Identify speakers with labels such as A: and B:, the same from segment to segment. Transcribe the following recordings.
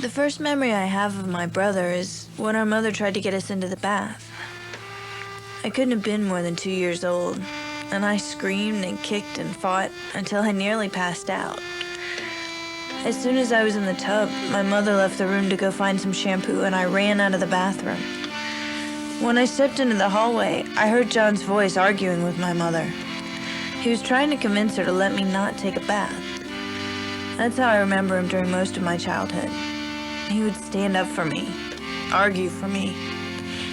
A: The first memory I have of my brother is when our mother tried to get us into the bath. I couldn't have been more than 2 years old, and I screamed and kicked and fought until I nearly passed out. As soon as I was in the tub, my mother left the room to go find some shampoo, and I ran out of the bathroom. When I stepped into the hallway, I heard John's voice arguing with my mother. He was trying to convince her to let me not take a bath. That's how I remember him during most of my childhood. He would stand up for me, argue for me,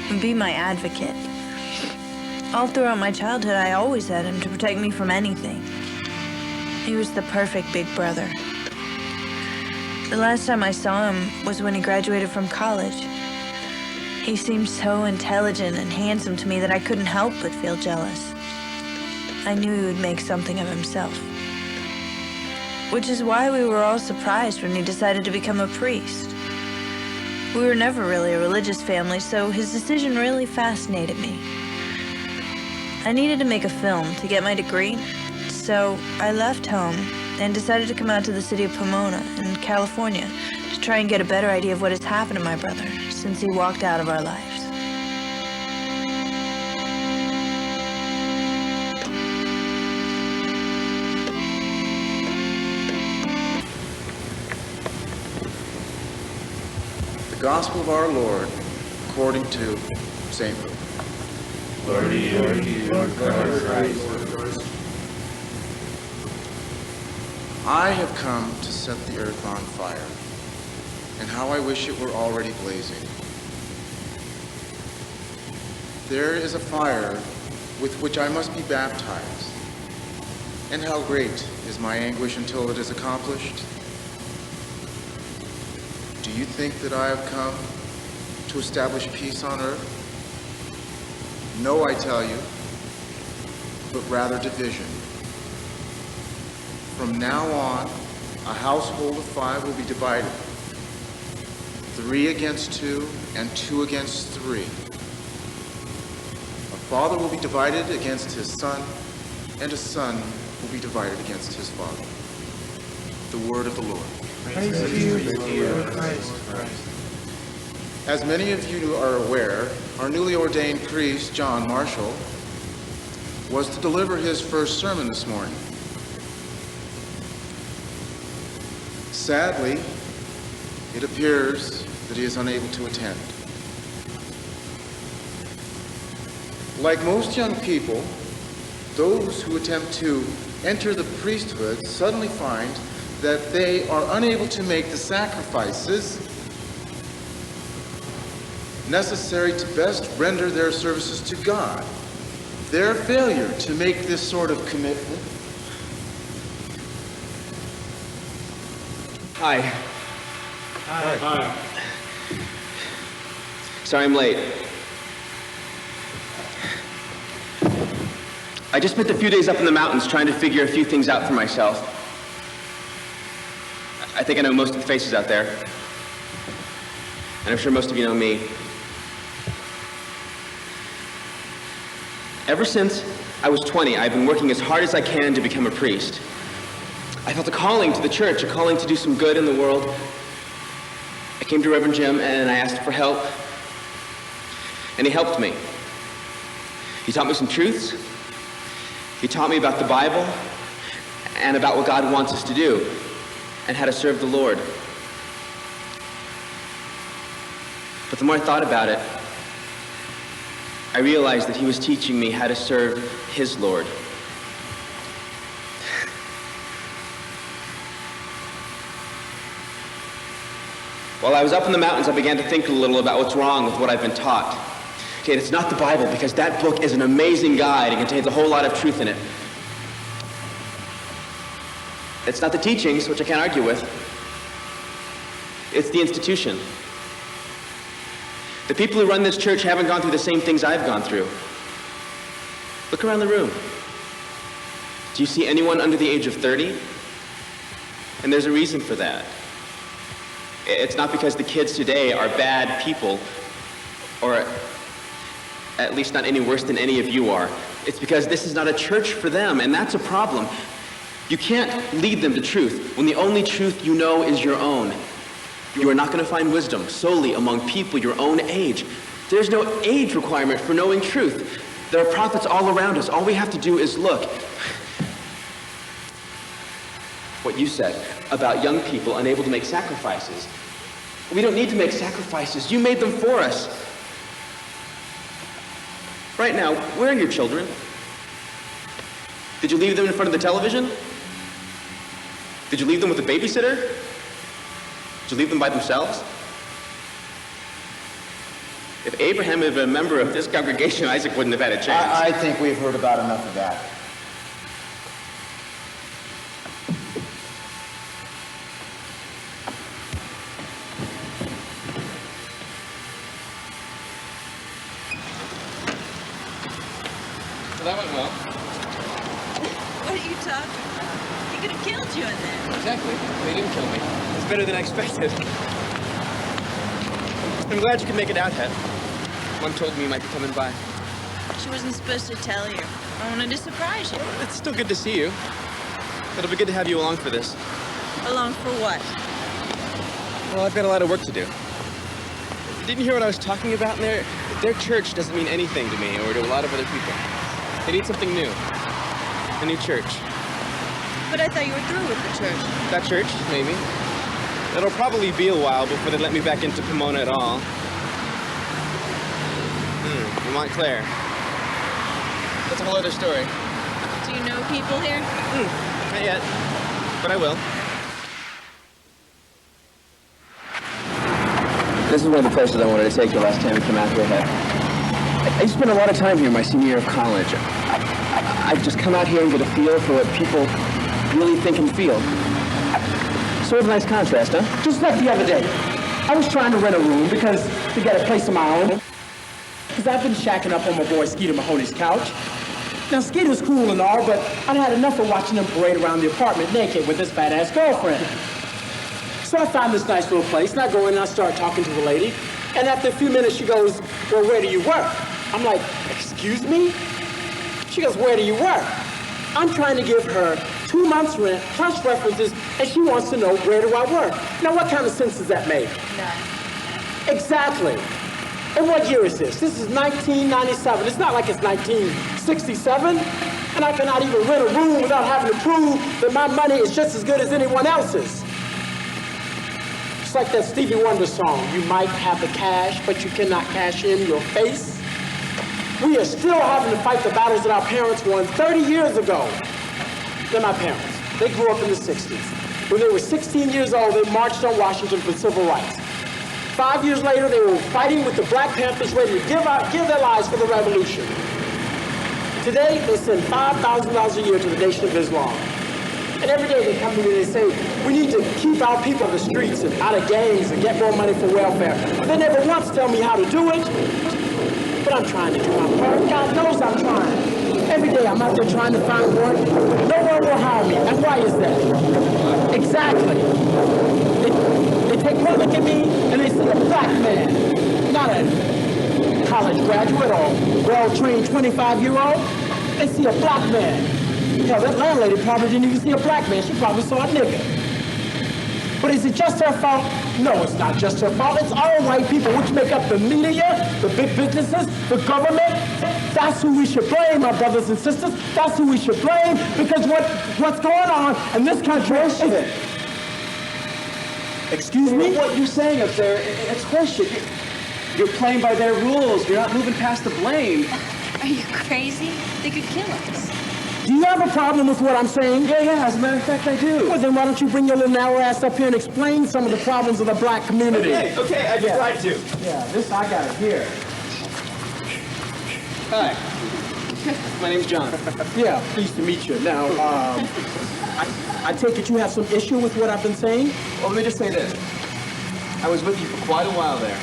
A: and be my advocate. All throughout my childhood, I always had him to protect me from anything. He was the perfect big brother. The last time I saw him was when he graduated from college. He seemed so intelligent and handsome to me that I couldn't help but feel jealous. I knew he would make something of himself. Which is why we were all surprised when he decided to become a priest. We were never really a religious family, so his decision really fascinated me. I needed to make a film to get my degree, so I left home and decided to come out to the city of Pomona in California to try and get a better idea of what has happened to my brother since he walked out of our lives.
B: The Gospel of our Lord, according to St. Luke.
C: Glory to you, Lord Christ.
B: I have come to set the earth on fire, and how I wish it were already blazing. There is a fire with which I must be baptized, and how great is my anguish until it is accomplished. Do you think that I have come to establish peace on earth? No, I tell you, but rather division. From now on, a household of 5 will be divided. 3 against 2, and 2 against 3. A father will be divided against his son, and a son will be divided against his father. The word of the Lord.
C: Praise to you, Lord Christ.
B: As many of you are aware, our newly ordained priest, John Marshall, was to deliver his first sermon this morning. Sadly, it appears that he is unable to attend. Like most young people, those who attempt to enter the priesthood suddenly find that they are unable to make the sacrifices necessary to best render their services to God. Their failure to make this sort of commitment.
D: Hi.
C: Hi.
D: Sorry I'm late. I just spent a few days up in the mountains trying to figure a few things out for myself. I think I know most of the faces out there. And I'm sure most of you know me. Ever since I was 20, I've been working as hard as I can to become a priest. I felt a calling to the church, a calling to do some good in the world. I came to Reverend Jim and I asked for help, and he helped me. He taught me some truths. He taught me about the Bible and about what God wants us to do and how to serve the Lord. But the more I thought about it, I realized that he was teaching me how to serve his Lord. While I was up in the mountains, I began to think a little about what's wrong with what I've been taught. Okay, it's not the Bible, because that book is an amazing guide and contains a whole lot of truth in it. It's not the teachings, which I can't argue with. It's the institution. The people who run this church haven't gone through the same things I've gone through. Look around the room. Do you see anyone under the age of 30? And there's a reason for that. It's not because the kids today are bad people, or at least not any worse than any of you are. It's because this is not a church for them, and that's a problem. You can't lead them to truth when the only truth you know is your own. You are not going to find wisdom solely among people your own age. There's no age requirement for knowing truth. There are prophets all around us. All we have to do is look. What you said about young people unable to make sacrifices. We don't need to make sacrifices. You made them for us. Right now, where are your children? Did you leave them in front of the television? Did you leave them with a babysitter? Did you leave them by themselves? If Abraham had been a member of this congregation, Isaac wouldn't have had a chance.
E: I think we've heard about enough of that.
D: Well, that went well.
A: What are you talking about? They could have killed you in there.
D: Exactly. They didn't kill me. It's better than I expected. I'm glad you could make it out, Het. Mom told me you might be coming by.
A: She wasn't supposed to tell you. I wanted to surprise you.
D: It's still good to see you. It'll be good to have you along for this.
A: Along for what?
D: Well, I've got a lot of work to do. Didn't you hear what I was talking about in there? Their church doesn't mean anything to me or to a lot of other people. They need something new. A new church.
A: But I thought you were through with the church.
D: That church, maybe. It'll probably be a while before they let me back into Pomona at all. Montclair. That's a whole other story.
A: Do you know people here?
D: Not yet, but I will. This is one of the places I wanted to take you last time we came out here, Het. I spent a lot of time here my senior year of college. I've just come out here and get a feel for what people really think and feel. Sort of a nice contrast, huh?
E: Just like the other day, I was trying to rent a room to get a place of my own. Because I've been shacking up on my boy Skeeter Mahoney's couch. Now, Skeeter's cool and all, but I'd had enough of watching him parade around the apartment naked with his fat-ass girlfriend. So I found this nice little place, and I go in and I start talking to the lady. And after a few minutes, she goes, "Well, where do you work?" I'm like, "Excuse me?" She goes, "Where do you work?" I'm trying to give her 2 months' rent plus references, and she wants to know, where do I work? Now, what kind of sense does that make?
A: None.
E: Exactly. And what year is this? This is 1997. It's not like it's 1967. And I cannot even rent a room without having to prove that my money is just as good as anyone else's. It's like that Stevie Wonder song, "You might have the cash, but you cannot cash in your face." We are still having to fight the battles that our parents won 30 years ago. They're my parents. They grew up in the 60s. When they were 16 years old, they marched on Washington for civil rights. 5 years later, they were fighting with the Black Panthers, ready to give their lives for the revolution. Today, they send $5,000 a year to the Nation of Islam. And every day they come to me and they say, "We need to keep our people on the streets and out of gangs and get more money for welfare." But they never once tell me how to do it. But I'm trying to do my part. God knows I'm trying. Every day I'm out there trying to find work. No one will hire me. And why is that? Exactly. They take one look at me and they see a black man, not a college graduate or well-trained 25-year-old. They see a black man. Hell, that landlady probably didn't even see a black man. She probably saw a nigga. But is it just her fault? No, it's not just her fault. It's all white people, which make up the media, the big businesses, the government. That's who we should blame, my brothers and sisters. That's who we should blame, because what's going on in this country is... Excuse me?
D: What you're saying up there, it's horseshit. You're playing by their rules. You're not moving past the blame.
A: Are you crazy? They could kill us.
E: Do you have a problem with what I'm saying?
D: Yeah, as a matter of fact, I do.
E: Well, then why don't you bring your little narrow ass up here and explain some of the problems of the black community?
D: Okay, I'd be glad to.
E: Yeah, this, I got it here.
D: Hi. My name's John.
E: Yeah, pleased to meet you. Now, I take it you have some issue with what I've been saying?
D: Well, let me just say this. I was with you for quite a while there.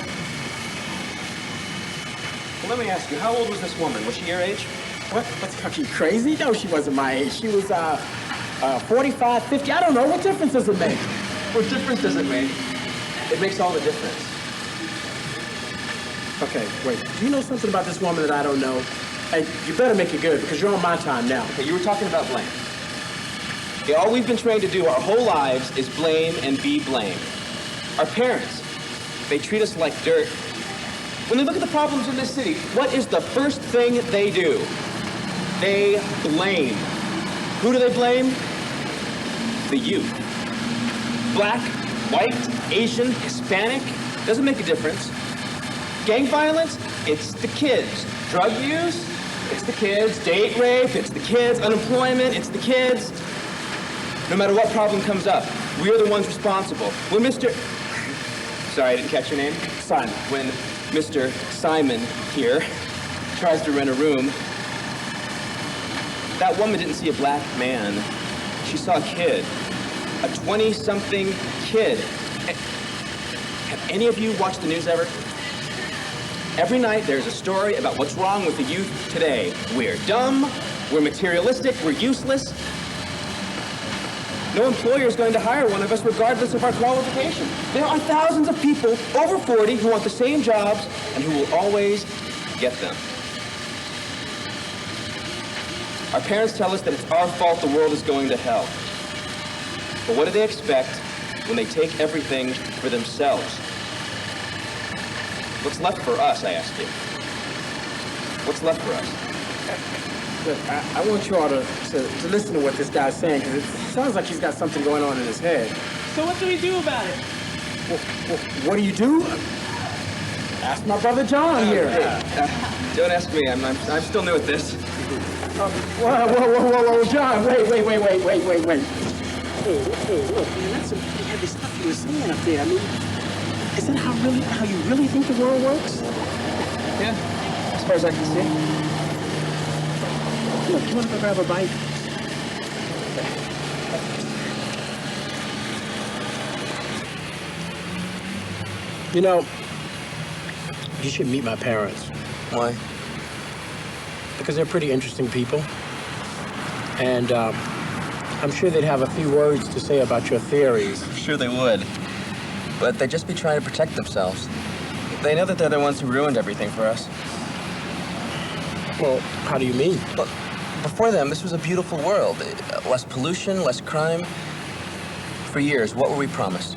D: Well, let me ask you, how old was this woman? Was she your age?
E: What? Are you crazy? No, she wasn't my age. She was 45, 50. I don't know. What difference does it make?
D: What difference does it make? It makes all the difference.
E: Okay, wait. Do you know something about this woman that I don't know? Hey, you better make it good, because you're on my time now.
D: Okay, you were talking about blame. Okay, all we've been trained to do our whole lives is blame and be blamed. Our parents, they treat us like dirt. When they look at the problems in this city, what is the first thing they do? They blame. Who do they blame? The youth. Black, white, Asian, Hispanic, doesn't make a difference. Gang violence, it's the kids. Drug use, it's the kids. Date rape, it's the kids. Unemployment, it's the kids. No matter what problem comes up, we're the ones responsible. When Sorry, I didn't catch your name? Simon. When Mr. Simon here tries to rent a room, that woman didn't see a black man. She saw a kid, a 20-something kid. Have any of you watched the news ever? Every night there's a story about what's wrong with the youth today. We're dumb, we're materialistic, we're useless. No employer is going to hire one of us regardless of our qualification. There are thousands of people over 40 who want the same jobs and who will always get them. Our parents tell us that it's our fault the world is going to hell. But what do they expect when they take everything for themselves? What's left for us, I ask you? What's left for us?
E: Look, I want you all to listen to what this guy's saying, because it sounds like he's got something going on in his head.
F: So what do we do about it?
E: Well, what do you do? Ask my brother John here.
D: Don't ask me. I'm still new at this.
E: Whoa, John, wait. Hey, look, man, that's some pretty heavy stuff you were saying up there. I mean, is that how you really think the world works?
D: Yeah, as far as I can see.
E: Look, you want to go grab a bite? You know, you should meet my parents.
D: Why?
E: Because they're pretty interesting people. And I'm sure they'd have a few words to say about your theories.
D: Sure they would. But they'd just be trying to protect themselves. They know that they're the ones who ruined everything for us.
E: Well, how do you mean?
D: Look, before them, this was a beautiful world. Less pollution, less crime. For years, what were we promised?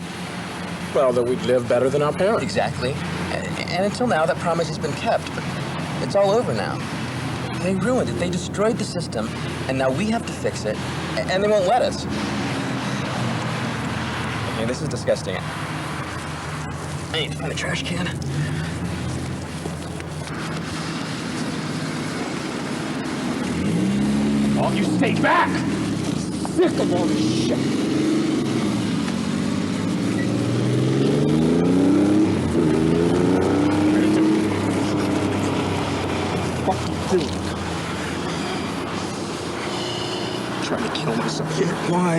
E: Well, that we'd live better than our parents.
D: Exactly. And until now, that promise has been kept. But it's all over now. They ruined it. They destroyed the system, and now we have to fix it, and they won't let us. Okay, this is disgusting. I need to find a trash can.
E: Oh, you stay back! I'm sick of all this shit. What are you doing? Trying to kill myself. Yeah, why?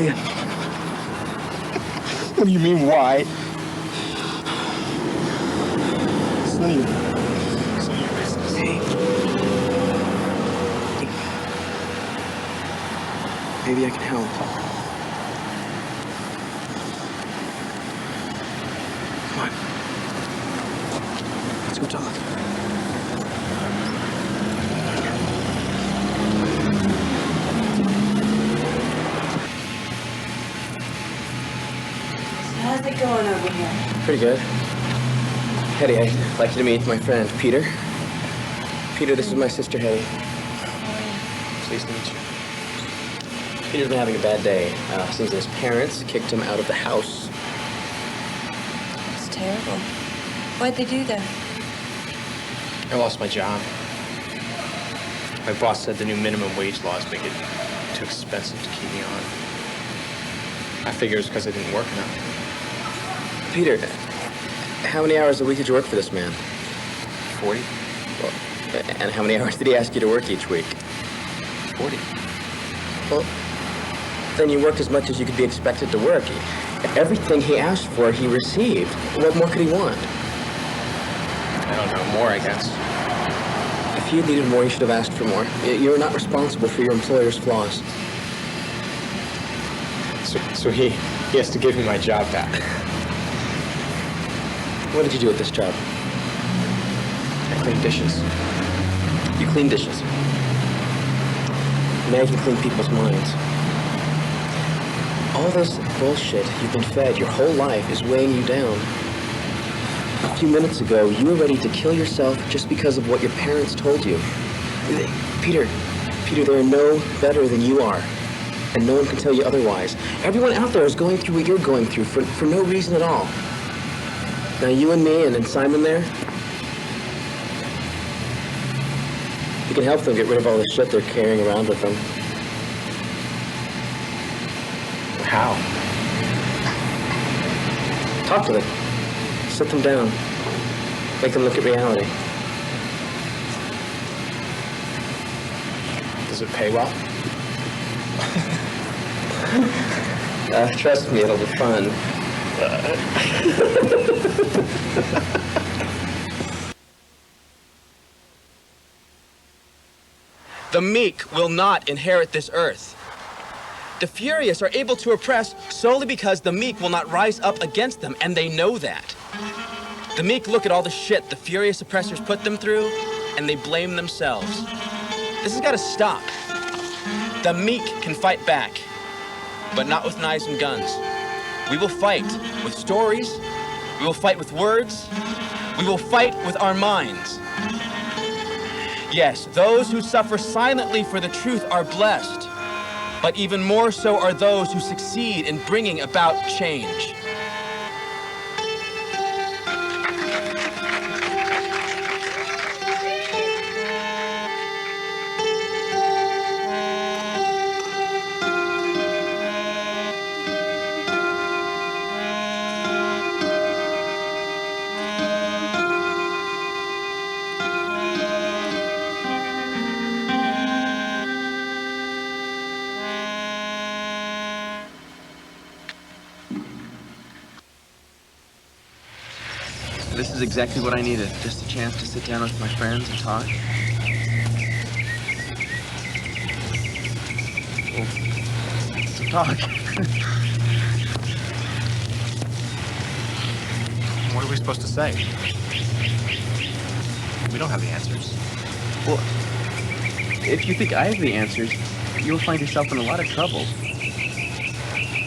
E: What do you mean, why? It's none of your business. Hey.
D: Maybe I can help. Come on. Let's go talk.
A: How's it going over here?
D: Pretty good. Hetty, I'd like you to meet my friend, Peter. Peter, this is my sister, Hetty. Pleased to meet you. Peter's been having a bad day since his parents kicked him out of the house.
A: It's terrible. Why'd they do that?
C: I lost my job. My boss said the new minimum wage laws make it too expensive to keep me on. I figure it's because I didn't work enough.
D: Peter, how many hours a week did you work for this man?
C: 40?
D: Well, and how many hours did he ask you to work each week?
C: 40.
D: Well, then you worked as much as you could be expected to work. Everything he asked for, he received. What more could he want?
C: I don't know, more, I guess.
D: If he had needed more, he should have asked for more. You're not responsible for your employer's flaws.
C: So he has to give me my job back.
D: What did you do at this job?
C: I clean dishes.
D: You clean dishes. Now you can clean people's minds. All this bullshit you've been fed your whole life is weighing you down. A few minutes ago, you were ready to kill yourself just because of what your parents told you. Peter, they are no better than you are, and no one can tell you otherwise. Everyone out there is going through what you're going through for no reason at all. Now you and me and Simon there, you can help them get rid of all the shit they're carrying around with them. How? Talk to them. Sit them down. Make them look at reality.
C: Does it pay well?
D: Trust me, it'll be fun. The meek will not inherit this earth. The furious are able to oppress solely because the meek will not rise up against them, and they know that. The meek look at all the shit the furious oppressors put them through, and they blame themselves. This has got to stop. The meek can fight back, but not with knives and guns. We will fight with stories. We will fight with words. We will fight with our minds. Yes, those who suffer silently for the truth are blessed. But even more so are those who succeed in bringing about change. This is exactly what I needed, just a chance to sit down with my friends and talk. Well, to talk.
C: What are we supposed to say? We don't have the answers.
D: Well, if you think I have the answers, you'll find yourself in a lot of trouble.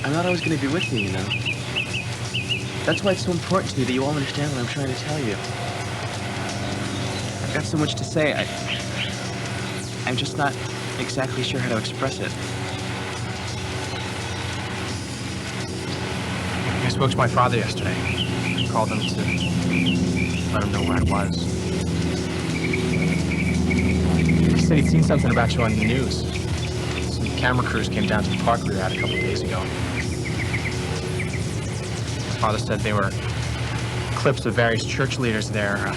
D: I'm not always going to be with you, you know. That's why it's so important to me that you all understand what I'm trying to tell you. I've got so much to say, I'm just not exactly sure how to express it.
C: I spoke to my father yesterday. I called him to let him know where I was. He said he'd seen something about you on the news. Some camera crews came down to the park we were at a couple of days ago. Father said they were clips of various church leaders there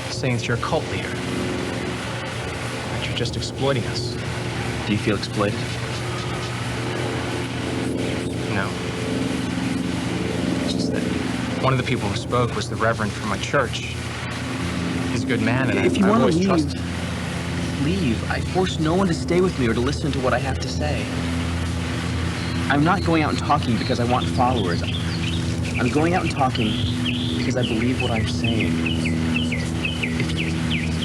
C: saying that you're a cult leader. That you're just exploiting us.
D: Do you feel exploited?
C: No. It's just that one of the people who spoke was the reverend from my church. He's a good man, and
D: if you
C: I've
D: want to
C: always
D: leave,
C: trusted.
D: leave. I force no one to stay with me or to listen to what I have to say. I'm not going out and talking because I want followers. I'm going out and talking because I believe what I'm saying.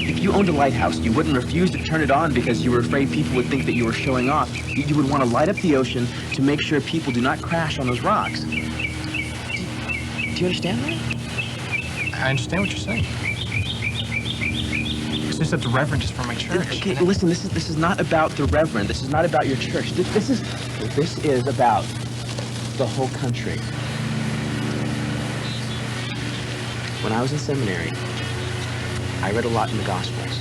D: If you owned a lighthouse, you wouldn't refuse to turn it on because you were afraid people would think that you were showing off. You would want to light up the ocean to make sure people do not crash on those rocks. Do you understand that?
C: I understand what you're saying. It's just that the reverend is from my church.
D: Okay, listen, this is not about the reverend. This is not about your church. This is about the whole country. When I was in seminary, I read a lot in the Gospels.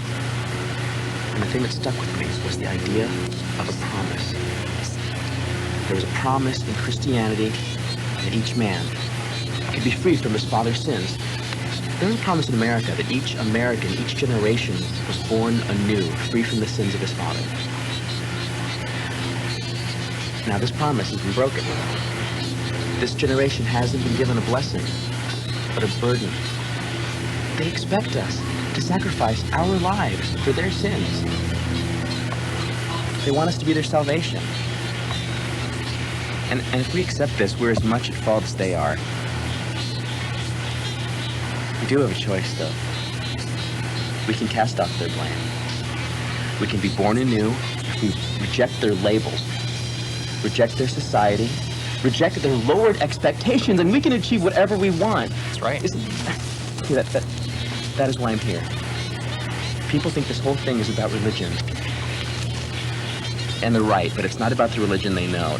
D: And the thing that stuck with me was the idea of a promise. There was a promise in Christianity that each man could be free from his father's sins. There was a promise in America that each American, each generation was born anew, free from the sins of his father. Now this promise has been broken. This generation hasn't been given a blessing, but a burden. They expect us to sacrifice our lives for their sins. They want us to be their salvation. And if we accept this, we're as much at fault as they are. We do have a choice, though. We can cast off their blame. We can be born anew if we reject their label, reject their society, reject their lowered expectations, and we can achieve whatever we want.
C: That's right.
D: See, that is why I'm here. People think this whole thing is about religion. And they're right, but it's not about the religion they know.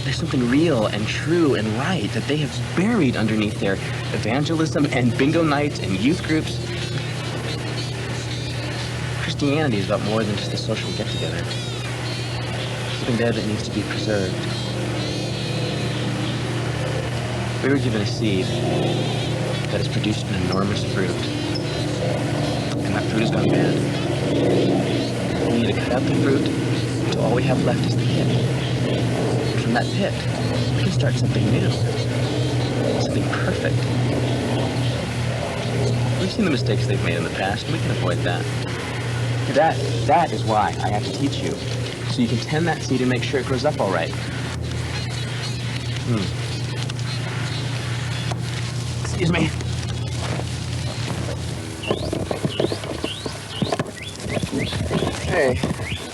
D: There's something real and true and right that they have buried underneath their evangelism and bingo nights and youth groups. Christianity is about more than just a social get-together. Something there that needs to be preserved. We were given a seed that has produced an enormous fruit. And that fruit has gone bad. We need to cut out the fruit until all we have left is the pit. And from that pit, we can start something new. Something perfect. We've seen the mistakes they've made in the past, and we can avoid that. That is why I have to teach you. So you can tend that seed and make sure it grows up all right. Excuse me. Hey.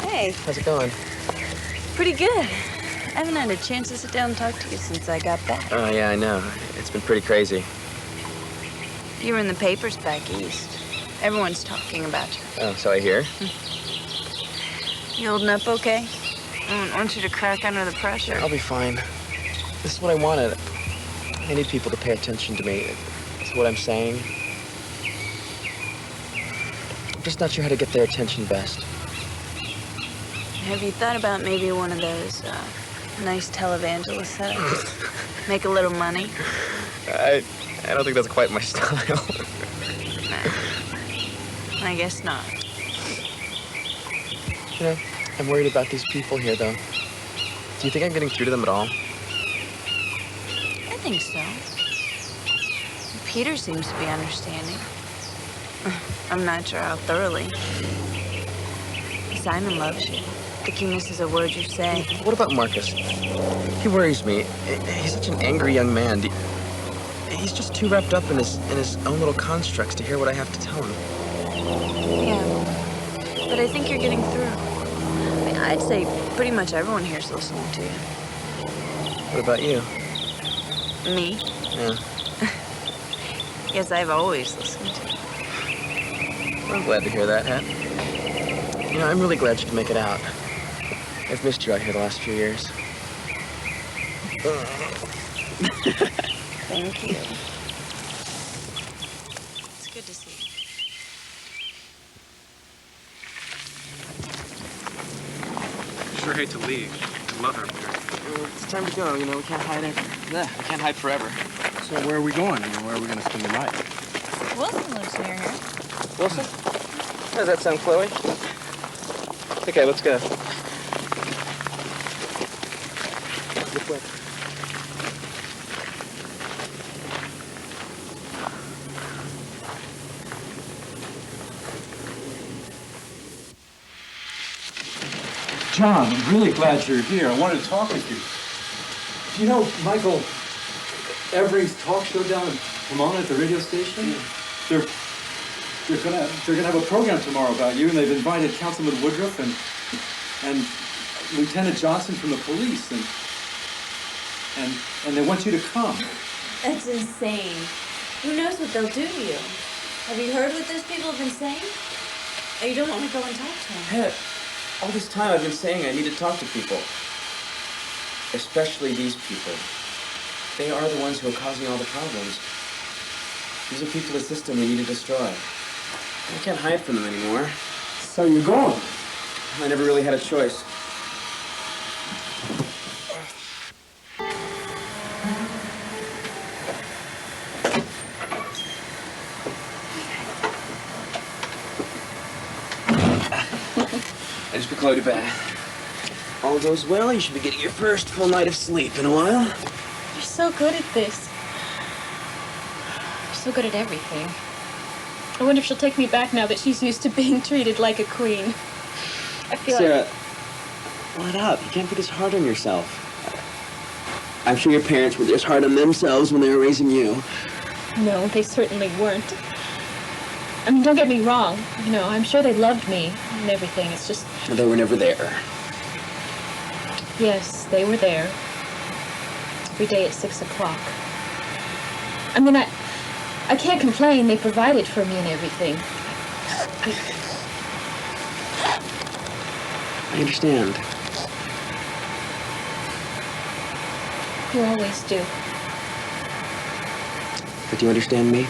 G: Hey,
D: How's it going?
G: pretty good. I haven't had a chance to sit down and talk to you since I got back.
D: Oh, yeah, I know. It's been pretty crazy.
G: You were in the papers back east. Everyone's talking about you.
D: Oh, so I hear.
G: You holding up okay? I don't want you to crack under the pressure.
D: I'll be fine. This is what I wanted. I need people to pay attention to me. That's what I'm saying. I'm just not sure how to get their attention best.
G: Have you thought about maybe one of those nice televangelist setups? Make a little money?
D: I don't think that's quite my style.
G: I guess not.
D: You know, I'm worried about these people here, though. Do you think I'm getting through to them at all?
G: I think so. Peter seems to be understanding. I'm not sure how thoroughly. Simon loves you. I think he misses a word you say.
D: What about Marcus? He worries me. He's such an angry young man. He's just too wrapped up in his own little constructs to hear what I have to tell him.
G: Yeah, but I think you're getting through. I mean, I'd say pretty much everyone here's listening to you.
D: What about you?
G: Me?
D: Yeah.
G: Guess I've always listened to you.
D: I'm glad to hear that, Hat. You know, I'm really glad you can make it out. I've missed you out here the last few years.
G: Thank you. It's good to see you.
H: Sure hate to leave. I love her up here.
D: It's time to go. You know, we can't hide it. Yeah, we can't hide forever.
H: So where are we going? Where are we going to spend the night?
G: Wilson lives near here.
D: Wilson? How does that sound, Chloe? Okay, let's go. This way.
I: John, I'm really glad you're here. I wanted to talk with you. Do you know Michael Every's talk show down in Pomona at the radio station? They're gonna have a program tomorrow about you, and they've invited Councilman Woodruff and Lieutenant Johnson from the police, and they want you to come.
A: That's insane. Who knows what they'll do to you? Have you heard what those people have been saying? Or you don't want to go and talk to them?
D: Hey, all this time I've been saying I need to talk to people. Especially these people. They are the ones who are causing all the problems. These are people of the system we need to destroy. I can't hide from them anymore.
E: So you're going?
D: I never really had a choice. I just put Chloe to bed. All goes well, you should be getting your first full night of sleep in a while.
J: You're so good at this. You're so good at everything. I wonder if she'll take me back now that she's used to being treated like a queen. I feel
D: Sarah, let up. You can't be this hard on yourself. I'm sure your parents were this hard on themselves when they were raising you.
J: like... No, they certainly weren't. I mean, don't get me wrong. You know, I'm sure they loved me and everything. It's just...
D: They were never there.
J: Yes, they were there. every day at 6 o'clock. I mean, I can't complain. They provided for me and everything.
D: I understand.
J: You always do.
D: But do you understand me?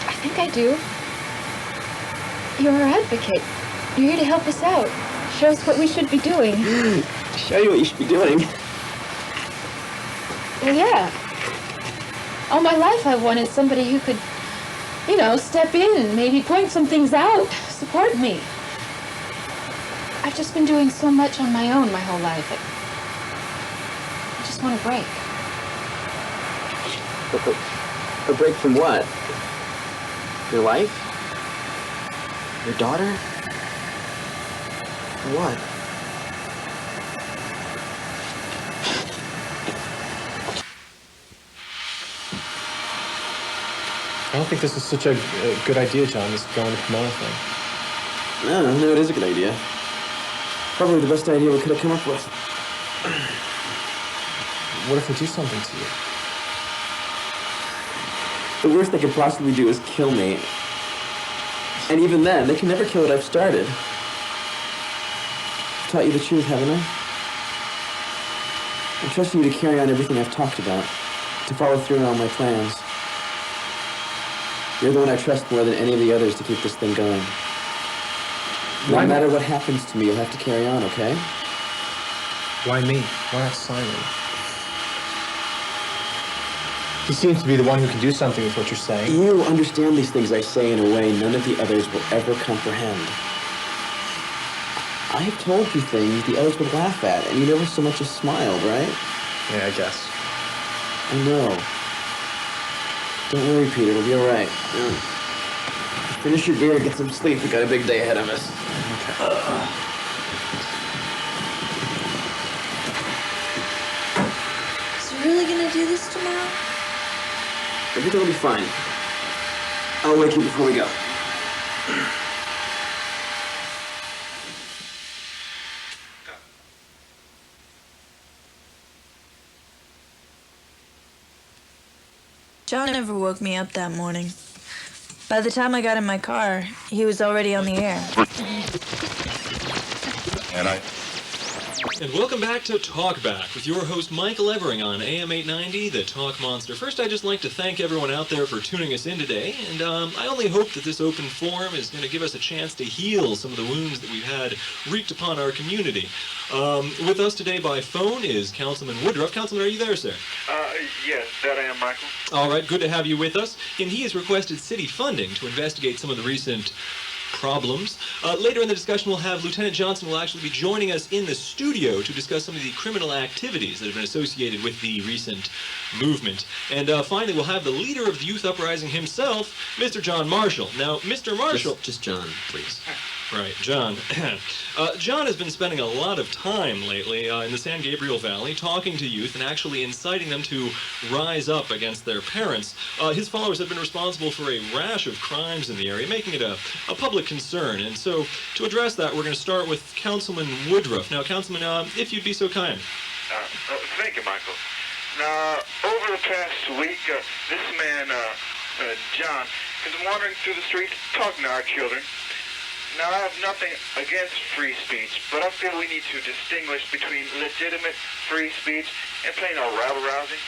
J: I think I do. You're our advocate. You're here to help us out. Show us what we should be doing.
D: Show you what you should be doing.
J: Well, yeah. All my life I've wanted somebody who could, you know, step in, maybe point some things out, support me. I've just been doing so much on my own my whole life. I just want a break.
D: A break from what? Your life? Your daughter? What?
C: I don't think this is such a good idea, John, this going to Pomona thing.
D: No, it is a good idea. Probably the best idea we could have come up with.
C: What if they do something to you?
D: The worst they could possibly do is kill me. And even then, they can never kill what I've started. I've taught you the truth, haven't I? I'm trusting you to carry on everything I've talked about, to follow through on all my plans. You're the one I trust more than any of the others to keep this thing going. No matter what happens to me, you'll have to carry on, okay?
C: Why me? Why not Simon? He seems to be the one who can do something with what you're saying.
D: You understand these things I say in a way none of the others will ever comprehend. I have told you things the others would laugh at, and you never so much as smiled, right?
C: Yeah, I guess.
D: I know. Don't worry, Peter. It'll be all right. Finish your beer and get some sleep. We got a big day ahead of us.
A: Is he really gonna do this tomorrow?
D: Everything will be fine. I'll wake you before we go.
A: John never woke me up that morning. By the time I got in my car, he was already on the air.
K: And welcome back to Talk Back with your host Michael Evering on AM 890, The Talk Monster. First, I'd just like to thank everyone out there for tuning us in today, and I only hope that this open forum is going to give us a chance to heal some of the wounds that we've had wreaked upon our community. With us today by phone is Councilman Woodruff. Councilman, are you there, sir?
L: Yes, that I am, Michael.
K: All right, good to have you with us. And he has requested city funding to investigate some of the recent problems. Later in the discussion, we'll have Lieutenant Johnson will actually be joining us in the studio to discuss some of the criminal activities that have been associated with the recent movement. And finally, we'll have the leader of the youth uprising himself, Mr. John Marshall. Now, Mr. Marshall...
D: Just John, please.
K: Right, John. John has been spending a lot of time lately in the San Gabriel Valley talking to youth and actually inciting them to rise up against their parents. His followers have been responsible for a rash of crimes in the area, making it a public concern. And so, to address that, we're going to start with Councilman Woodruff. Now, Councilman, if you'd be so kind.
L: Thank you, Michael. Now, over the past week, this man, John, has been wandering through the streets talking to our children. Now, I have nothing against free speech, but I feel we need to distinguish between legitimate free speech and plain old rabble-rousing.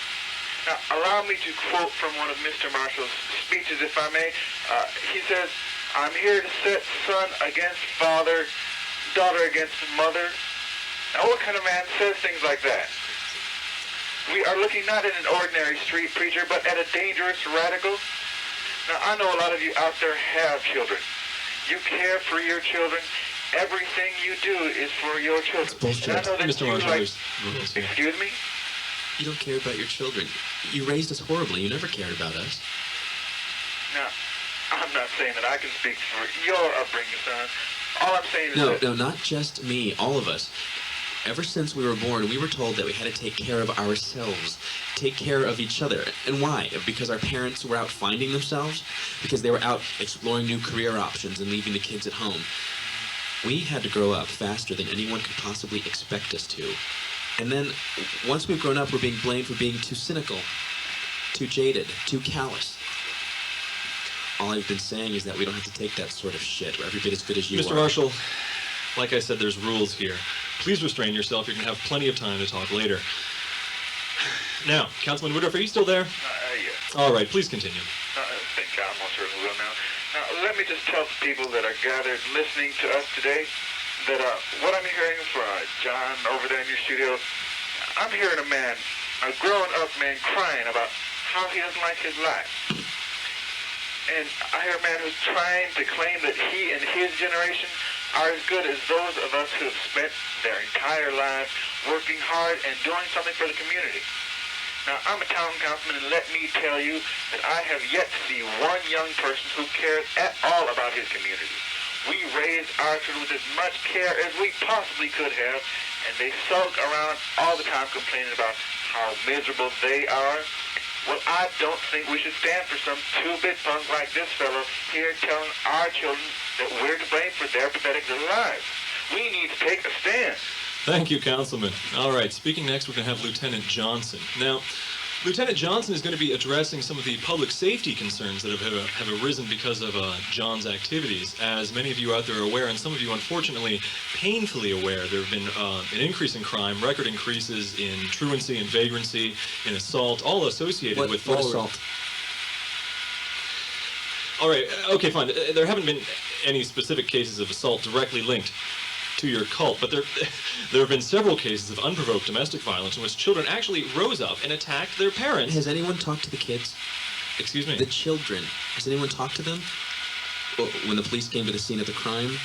L: Now, allow me to quote from one of Mr. Marshall's speeches, if I may. He says, "I'm here to set son against father, daughter against mother." Now, what kind of man says things like that? We are looking not at an ordinary street preacher, but at a dangerous radical. Now, I know a lot of you out there have children. You care for your children. Everything you do is for your children.
K: And I know that
C: Mr.
K: you
C: Marshall,
K: like...
L: Excuse me?
M: You don't care about your children. You raised us horribly. You never cared about us.
L: Now, I'm not saying that I can speak for your upbringing, son. All I'm saying is
M: No, not just me. All of us. Ever since we were born, we were told that we had to take care of ourselves, take care of each other. And why? Because our parents were out finding themselves? Because they were out exploring new career options and leaving the kids at home. We had to grow up faster than anyone could possibly expect us to. And then, once we've grown up, we're being blamed for being too cynical, too jaded, too callous. All I've been saying is that we don't have to take that sort of shit. We're every bit as good as you are.
K: Mr. Marshall, like I said, there's rules here. Please restrain yourself. You're going to have plenty of time to talk later. Now, Councilman Woodruff, are you still there?
L: Yes.
K: All right, please continue.
L: Thank God, I most certainly will now. Now, let me just tell the people that are gathered listening to us today that what I'm hearing from John over there in your studio, I'm hearing a man, a grown-up man crying about how he doesn't like his life. And I hear a man who's trying to claim that he and his generation are as good as those of us who have spent their entire lives working hard and doing something for the community. Now, I'm a town councilman, and let me tell you that I have yet to see one young person who cares at all about his community. We raised our children with as much care as we possibly could have, and they sulk around all the time complaining about how miserable they are. Well, I don't think we should stand for some two-bit punk like this fellow here telling our children that we're to blame for their pathetic little lives. We need to take a stand.
K: Thank you, Councilman. All right, speaking next, we're going to have Lieutenant Johnson. Now, Lieutenant Johnson is going to be addressing some of the public safety concerns that have arisen because of John's activities. As many of you out there are aware, and some of you unfortunately painfully aware, there have been an increase in crime, record increases in truancy and vagrancy, in assault, all associated with
M: what assault?
K: All right, okay, fine. There haven't been any specific cases of assault directly linked to your cult, but there have been several cases of unprovoked domestic violence in which children actually rose up and attacked their parents.
M: Has anyone talked to the kids?
K: Excuse me?
M: The children. Has anyone talked to them? When the police came to the scene of the crime?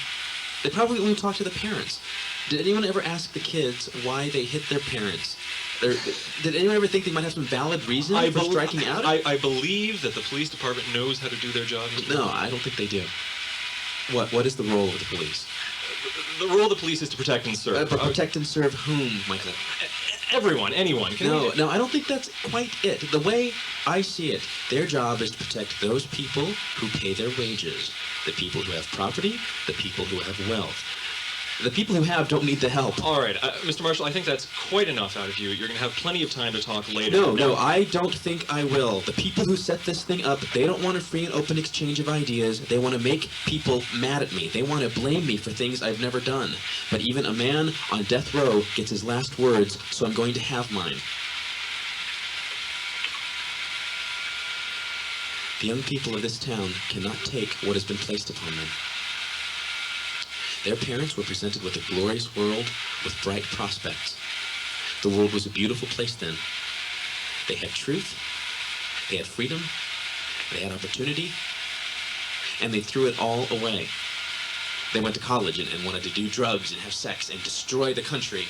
M: They probably only talked to the parents. Did anyone ever ask the kids why they hit their parents? Did anyone ever think they might have some valid reason for striking out?
K: I believe that the police department knows how to do their job.
M: No, I don't think they do. What is the role of the police?
K: The role of the police is to protect and serve.
M: Protect and serve whom, Michael?
K: Everyone, anyone.
M: No, I don't think that's quite it. The way I see it, their job is to protect those people who pay their wages. The people who have property, the people who have wealth. The people who have don't need the help.
K: All right, Mr. Marshall, I think that's quite enough out of you. You're going to have plenty of time to talk later.
M: No, I don't think I will. The people who set this thing up, they don't want a free and open exchange of ideas. They want to make people mad at me. They want to blame me for things I've never done. But even a man on death row gets his last words, so I'm going to have mine. The young people of this town cannot take what has been placed upon them. Their parents were presented with a glorious world with bright prospects. The world was a beautiful place then. They had truth, they had freedom, they had opportunity, and they threw it all away. They went to college and wanted to do drugs and have sex and destroy the country.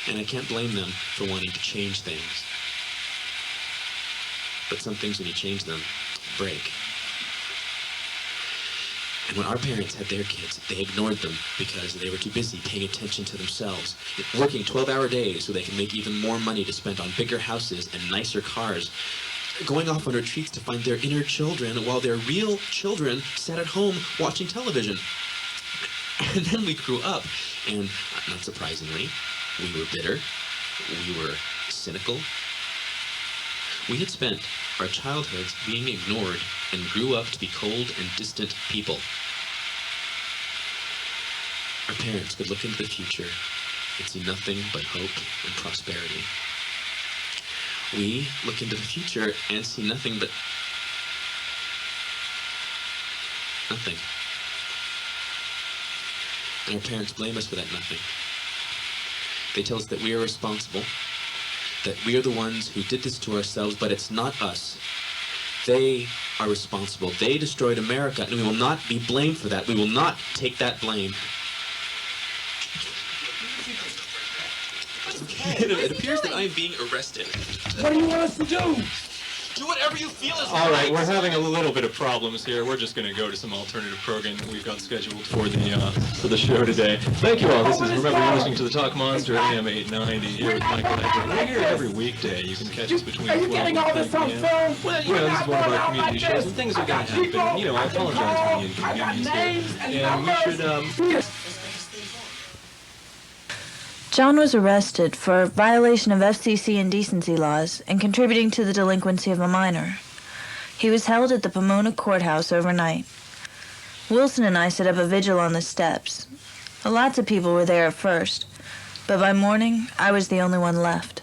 M: And I can't blame them for wanting to change things. But some things, when you change them, break. And when our parents had their kids, they ignored them because they were too busy paying attention to themselves, working 12-hour days so they can make even more money to spend on bigger houses and nicer cars, going off on retreats to find their inner children while their real children sat at home watching television. And then we grew up, and not surprisingly, we were bitter, we were cynical. We had spent our childhoods being ignored and grew up to be cold and distant people. Our parents could look into the future and see nothing but hope and prosperity. We look into the future and see nothing but nothing. And our parents blame us for that nothing. They tell us that we are responsible, that we are the ones who did this to ourselves, but it's not us. They are responsible. They destroyed America, and we will not be blamed for that. We will not take that blame. It appears that I am being arrested.
E: What do you want us to do?
M: Do whatever you feel is
K: All right, we're having a little bit of problems here. We're just going to go to some alternative programming we've got scheduled for the show today. Thank you all. This is, remember, you're listening to the Talk Monster AM 890 here with Michael Edgar. We're here every weekday. You can catch us between 12 and 5 p.m. Well, you know, this is one of our community shows, and things are going to happen. You know, I apologize for the inconvenience here. And we should,
A: John was arrested for violation of FCC indecency laws and contributing to the delinquency of a minor. He was held at the Pomona courthouse overnight. Wilson and I set up a vigil on the steps. Lots of people were there at first, but by morning, I was the only one left.